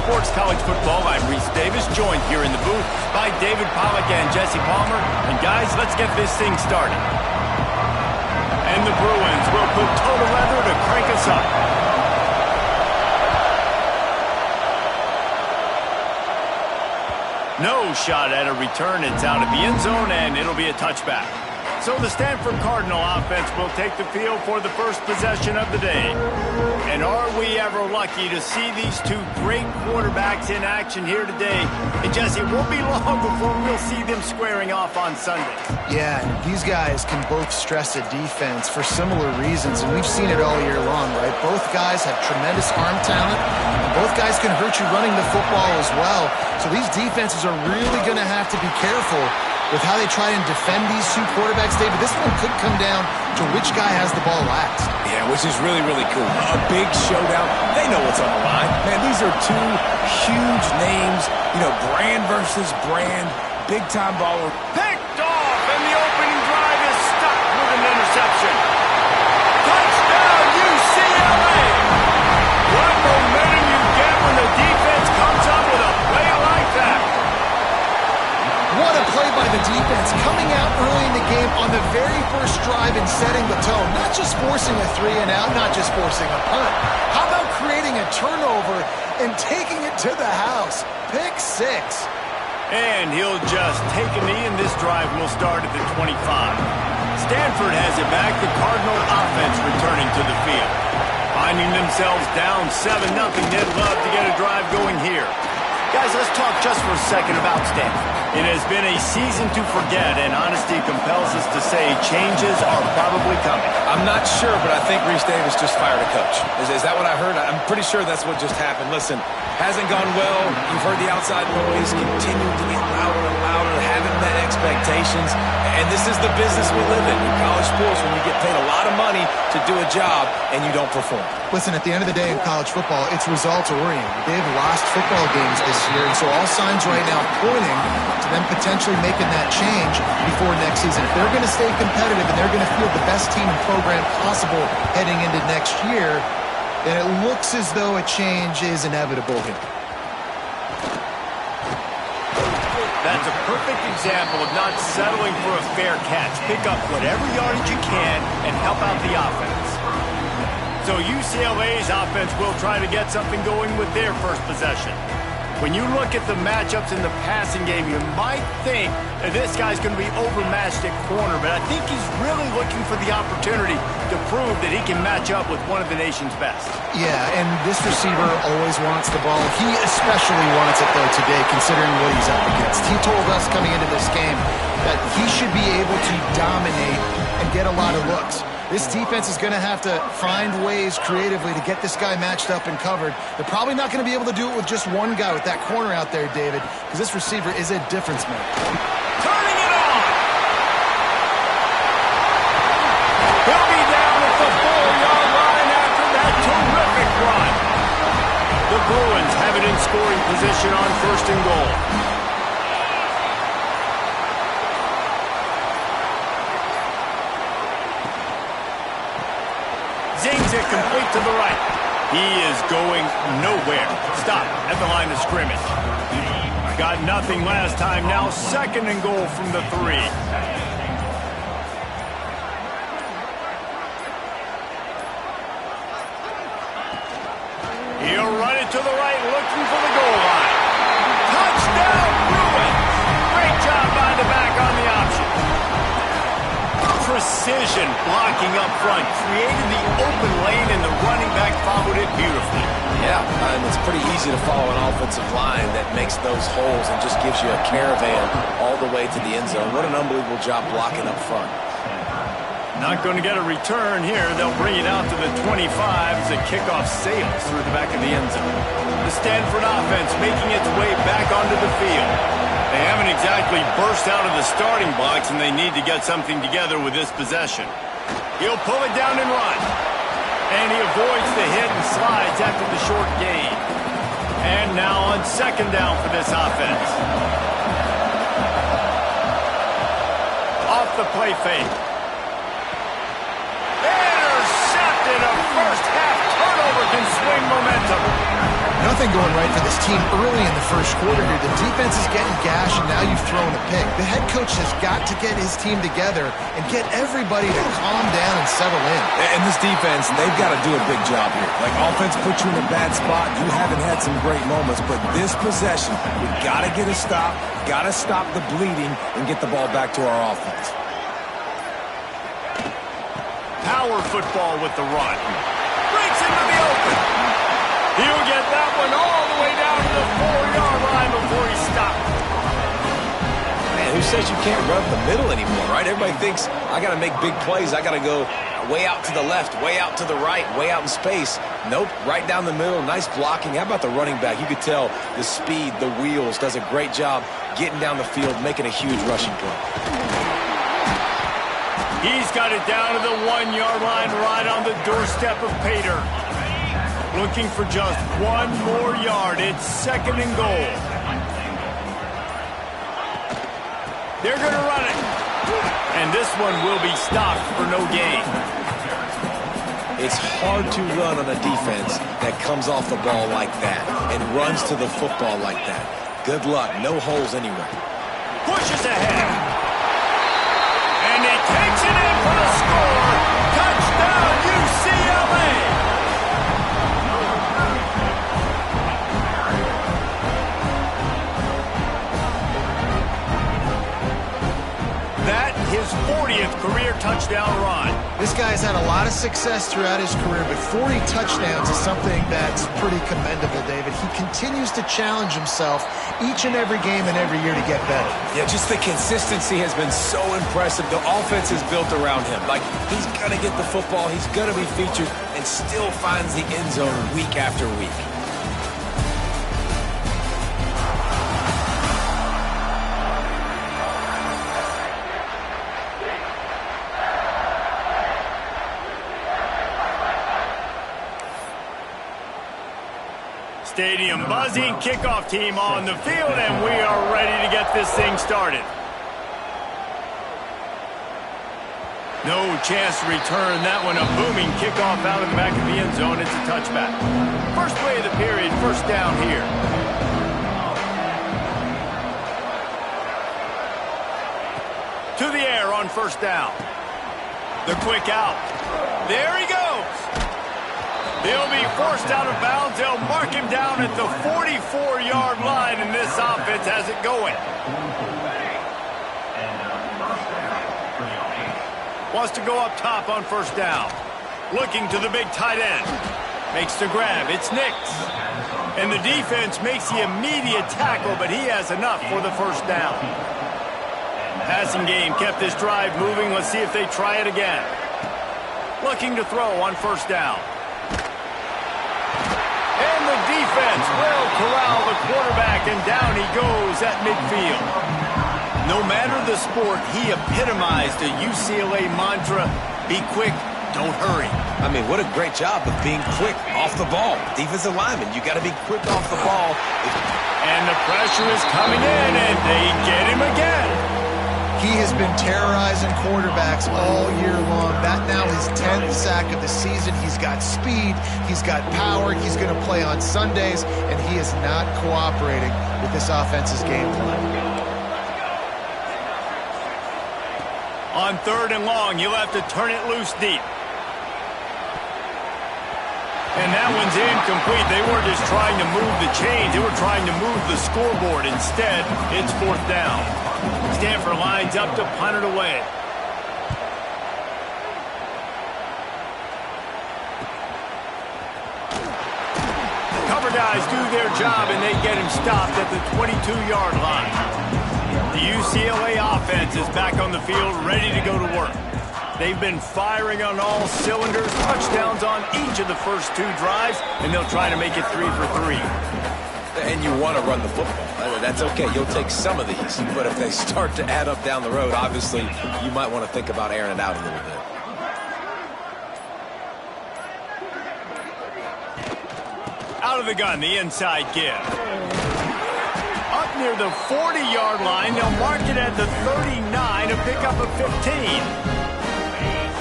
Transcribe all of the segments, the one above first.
Sports College Football. I'm Reese Davis, joined here in the booth by David Pollack and Jesse Palmer. And guys, let's get this thing started. And the Bruins will put total leather to crank us up. No shot at a return. It's out of the end zone, and it'll be a touchback. So the Stanford Cardinal offense will take the field for the first possession of the day. And are we ever lucky to see these two great quarterbacks in action here today? And Jesse, it won't be long before we'll see them squaring off on Sunday. Yeah, these guys can both stress a defense for similar reasons, and we've seen it all year long, right? Both guys have tremendous arm talent, and both guys can hurt you running the football as well. So these defenses are really going to have to be careful with how they try and defend these two quarterbacks, David. This one could come down to which guy has the ball last. Yeah, which is really, really cool. A big showdown. They know what's on the line. Man, these are two huge names. You know, brand versus brand. Big-time baller. Picked off, and the opening drive is stopped with an interception. Touchdown, UCLA! What momentum you get when the defense comes up with a play like that. What a play by the defense, coming out early in the game on the very first drive and setting the tone. Not just forcing a 3-and-out, not just forcing a punt. How about creating a turnover and taking it to the house? Pick 6. And he'll just take a knee, and this drive will start at the 25. Stanford has it back. The Cardinal offense returning to the field. Finding themselves down 7-0. They'd love to get a drive going here. Guys, let's talk just for a second about Stanford. It has been a season to forget, and honesty compels us to say changes are probably coming. I'm not sure, but I think Reese Davis just fired a coach. Is that what I heard? I'm pretty sure that's what just happened. Listen, hasn't gone well. You've heard the outside noise continue to get louder and louder, having met expectations. And this is the business we live in college sports, when you get paid a lot of money to do a job and you don't perform. Listen, at the end of the day in college football, it's results-oriented. They've lost football games this year, and so all signs right now pointing to them potentially making that change before next season. If they're going to stay competitive and they're going to field the best team and program possible heading into next year, then it looks as though a change is inevitable here. That's a perfect example of not settling for a fair catch. Pick up whatever yardage you can and help out the offense. So UCLA's offense will try to get something going with their first possession. When you look at the matchups in the passing game, you might think that this guy's going to be overmatched at corner, but I think he's really looking for the opportunity to prove that he can match up with one of the nation's best. Yeah, and this receiver always wants the ball. He especially wants it, though, today, considering what he's up against. He told us coming into this game that he should be able to dominate and get a lot of looks. This defense is going to have to find ways creatively to get this guy matched up and covered. They're probably not going to be able to do it with just one guy with that corner out there, David, because this receiver is a difference maker. Turning it on! He'll be down at the 4-yard line after that terrific run. The Bruins have it in scoring position on 1st and goal. Zings it complete to the right. He is going nowhere. Stop at the line of scrimmage. Got nothing last time. Now 2nd and goal from the 3. He'll run it to the right, looking for the goal line. Touchdown, Bruins! Great job by the back on the option. Precision blocking up front, created the open lane, and the running back followed it beautifully. Yeah, and it's pretty easy to follow an offensive line that makes those holes and just gives you a caravan all the way to the end zone. What an unbelievable job blocking up front. Not going to get a return here. They'll bring it out to the 25 as the kickoff sails through the back of the end zone. The Stanford offense making its way back onto the field. They haven't exactly burst out of the starting blocks, and they need to get something together with this possession. He'll pull it down and run. And he avoids the hit and slides after the short gain. And now on 2nd down for this offense. Off the play fake. Intercepted. A first half turnover can swing momentum. Nothing going right for this team early in the first quarter here. The defense is getting gashed, and now you've thrown a pick. The head coach has got to get his team together and get everybody to calm down and settle in. And this defense, they've got to do a big job here. Like, offense put you in a bad spot. You haven't had some great moments, but this possession, we got to get a stop, got to stop the bleeding, and get the ball back to our offense. Power football with the run. Breaks into the open. He'll get that one all the way down to the 4-yard line before he stopped. Man, who says you can't run the middle anymore, right? Everybody thinks, I got to make big plays. I got to go way out to the left, way out to the right, way out in space. Nope, right down the middle. Nice blocking. How about the running back? You could tell the speed, the wheels, does a great job getting down the field, making a huge rushing play. He's got it down to the 1-yard line right on the doorstep of Pater. Looking for just one more yard. It's 2nd and goal. They're going to run it. And this one will be stopped for no gain. It's hard to run on a defense that comes off the ball like that and runs to the football like that. Good luck. No holes anywhere. Pushes ahead. And he takes it in for the score. Touchdown, UCLA. That his 40th career touchdown run. This guy's had a lot of success throughout his career, but 40 touchdowns is something that's pretty commendable, David. He continues to challenge himself each and every game and every year to get better. Yeah, just the consistency has been so impressive. The offense is built around him. Like, he's going to get the football, he's going to be featured, and still finds the end zone week after week. Stadium buzzing, kickoff team on the field, and we are ready to get this thing started. No chance to return that one. A booming kickoff out of the back of the end zone. It's a touchback. First play of the period, first down here. To the air on first down. The quick out. There he goes. They'll be forced out of bounds. They'll mark him down at the 44-yard line, and this offense has it going. Wants to go up top on first down. Looking to the big tight end. Makes the grab. It's Nix. And the defense makes the immediate tackle, but he has enough for the first down. Passing game kept this drive moving. Let's see if they try it again. Looking to throw on first down. And the defense will corral the quarterback, and down he goes at midfield. No matter the sport, he epitomized the UCLA mantra, be quick, don't hurry. I mean, what a great job of being quick off the ball. Defensive lineman, you got to be quick off the ball. And the pressure is coming in, and they get him again. He has been terrorizing quarterbacks all year long. That now his 10th sack of the season. He's got speed. He's got power. He's going to play on Sundays, and he is not cooperating with this offense's game plan. On third and long, you'll have to turn it loose deep. And that one's incomplete. They weren't just trying to move the chains. They were trying to move the scoreboard. Instead, it's fourth down. Stanford lines up to punt it away. Cover guys do their job, and they get him stopped at the 22-yard line. The UCLA offense is back on the field, ready to go to work. They've been firing on all cylinders, touchdowns on each of the first two drives, and they'll try to make it 3 for 3. And you want to run the football. That's okay. You'll take some of these. But if they start to add up down the road, obviously, you might want to think about airing it out a little bit. Out of the gun, the inside give. Up near the 40-yard line, they'll mark it at the 39 to pick up a 15.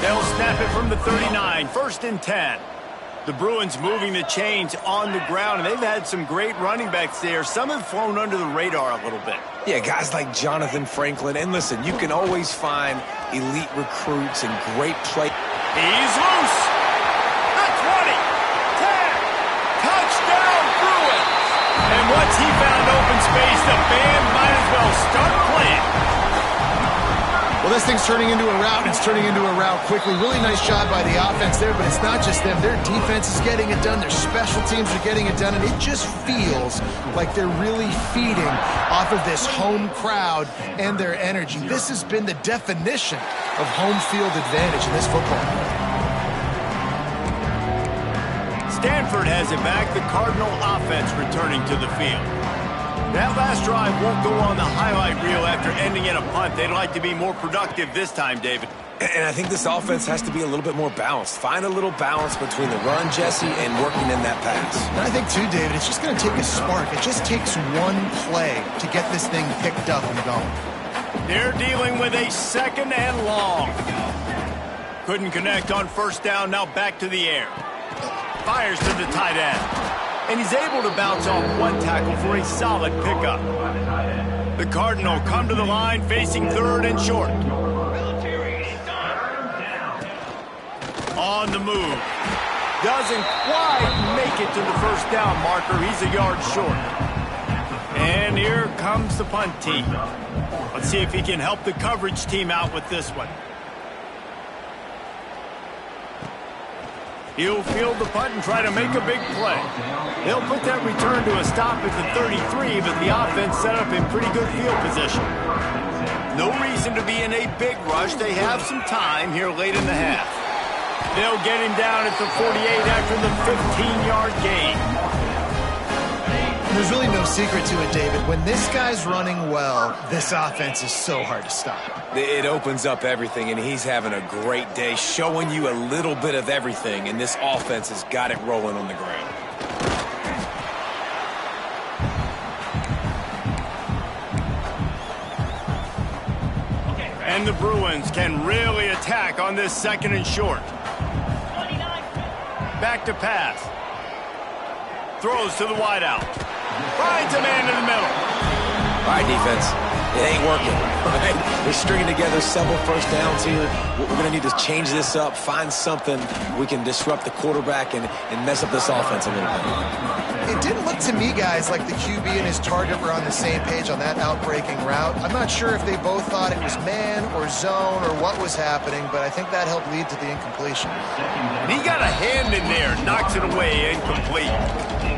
They'll snap it from the 39, 1st and 10. The Bruins moving the chains on the ground, and they've had some great running backs there. Some have flown under the radar a little bit. Yeah, guys like Jonathan Franklin. And listen, you can always find elite recruits and great play. He's loose. The 20. 10. Touchdown, Bruins. And once he found open space, the band might as well start playing. Well, this thing's turning into a rout, and it's turning into a rout quickly. Really nice job by the offense there, but it's not just them. Their defense is getting it done. Their special teams are getting it done, and it just feels like they're really feeding off of this home crowd and their energy. This has been the definition of home field advantage in this football game. Stanford has it back. The Cardinal offense returning to the field. That last drive won't go on the highlight reel after ending in a punt. They'd like to be more productive this time, David. And I think this offense has to be a little bit more balanced. Find a little balance between the run, Jesse, and working in that pass. And I think, too, David, it's just going to take a spark. It just takes one play to get this thing picked up and going. They're dealing with a second and long. Couldn't connect on first down. Now back to the air. Fires to the tight end. And he's able to bounce off one tackle for a solid pickup. The Cardinal come to the line facing third and short. On the move. Doesn't quite make it to the first down marker. He's a yard short. And here comes the punt team. Let's see if he can help the coverage team out with this one. He'll field the punt and try to make a big play. They'll put that return to a stop at the 33, but the offense set up in pretty good field position. No reason to be in a big rush. They have some time here late in the half. They'll get him down at the 48 after the 15-yard gain. There's really no secret to it, David. When this guy's running well, this offense is so hard to stop. It opens up everything, and he's having a great day, showing you a little bit of everything, and this offense has got it rolling on the ground. And the Bruins can really attack on this second and short. Back to pass. Throws to the wideout. Finds a man in the middle. All right, defense. It ain't working. Right? They're stringing together several first downs here. We're going to need to change this up, find something we can disrupt the quarterback and mess up this offense a little bit. It didn't look to me, guys, like the QB and his target were on the same page on that outbreaking route. I'm not sure if they both thought it was man or zone or what was happening, but I think that helped lead to the incompletion. And he got a hand in there, knocks it away, incomplete.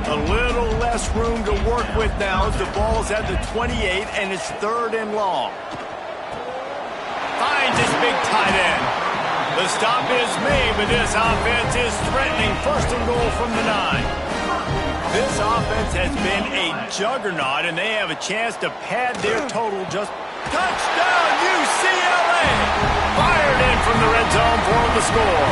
A little less room to work with now as the ball's at the 28 and it's third and long. Finds his big tight end. The stop is made, but this offense is threatening first and goal from the 9. This offense has been a juggernaut, and they have a chance to pad their total. Just touchdown, UCLA! Fired in from the red zone for the score.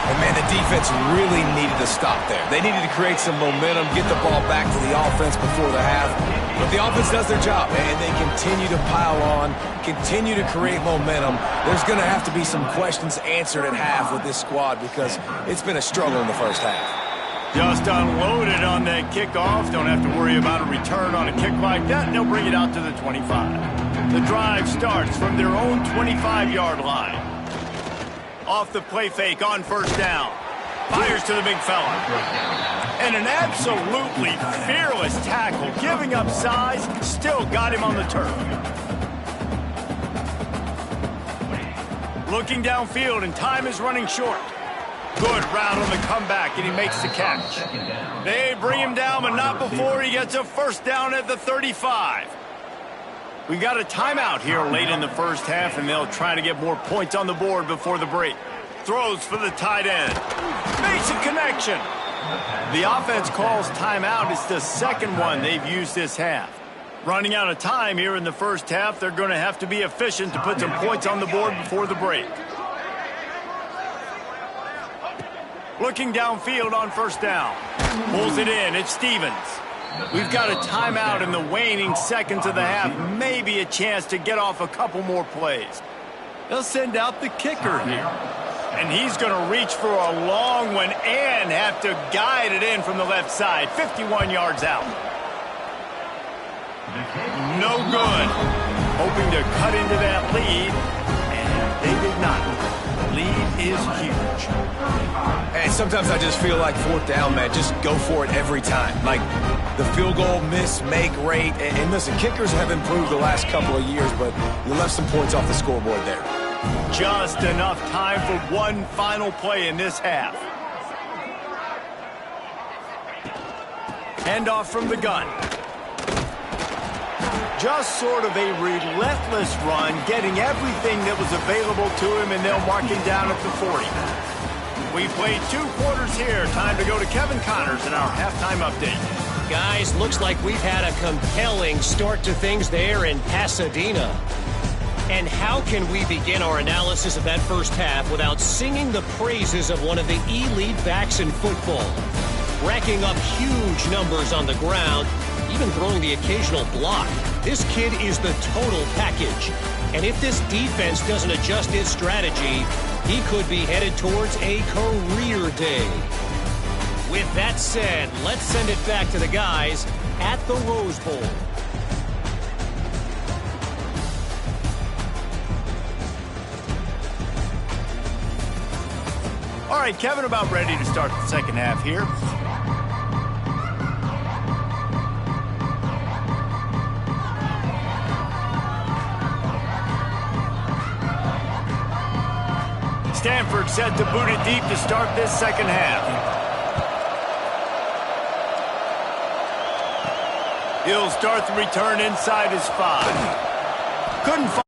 And, man, the defense really needed to stop there. They needed to create some momentum, get the ball back to the offense before the half. But the offense does their job, and they continue to pile on, continue to create momentum. There's going to have to be some questions answered at half with this squad because it's been a struggle in the first half. Just unloaded on that kickoff. Don't have to worry about a return on a kick like that. And they'll bring it out to the 25. The drive starts from their own 25-yard line. Off the play fake on first down. Fires to the big fella. And an absolutely fearless tackle. Giving up size, still got him on the turf. Looking downfield, and time is running short. Good route on the comeback, and he makes the catch. They bring him down, but not before he gets a first down at the 35. We've got a timeout here late in the first half, and they'll try to get more points on the board before the break. Throws for the tight end. Makes a connection. The offense calls timeout. It's the second one they've used this half. Running out of time here in the first half, they're going to have to be efficient to put some points on the board before the break. Looking downfield on first down. Pulls it in. It's Stevens. We've got a timeout in the waning seconds of the half. Maybe a chance to get off a couple more plays. They'll send out the kicker here. And he's going to reach for a long one and have to guide it in from the left side. 51 yards out. No good. Hoping to cut into that lead, and they did not. Lead is huge. And sometimes I just feel like fourth down, man, just go for it every time. Like the field goal miss-make rate. And listen, kickers have improved the last couple of years, but you left some points off the scoreboard there. Just enough time for one final play in this half. Handoff from the gun. Just sort of a relentless run, getting everything that was available to him, and they'll mark him down at the 40. We played 2 quarters here. Time to go to Kevin Connors in our halftime update. Guys, looks like we've had a compelling start to things there in Pasadena. And how can we begin our analysis of that first half without singing the praises of one of the elite backs in football? Racking up huge numbers on the ground, even throwing the occasional block. This kid is the total package. And if this defense doesn't adjust its strategy, he could be headed towards a career day. With that said, let's send it back to the guys at the Rose Bowl. All right, Kevin, about ready to start the second half here. Stanford set to boot it deep to start this second half. He'll start the return inside his 5. Couldn't find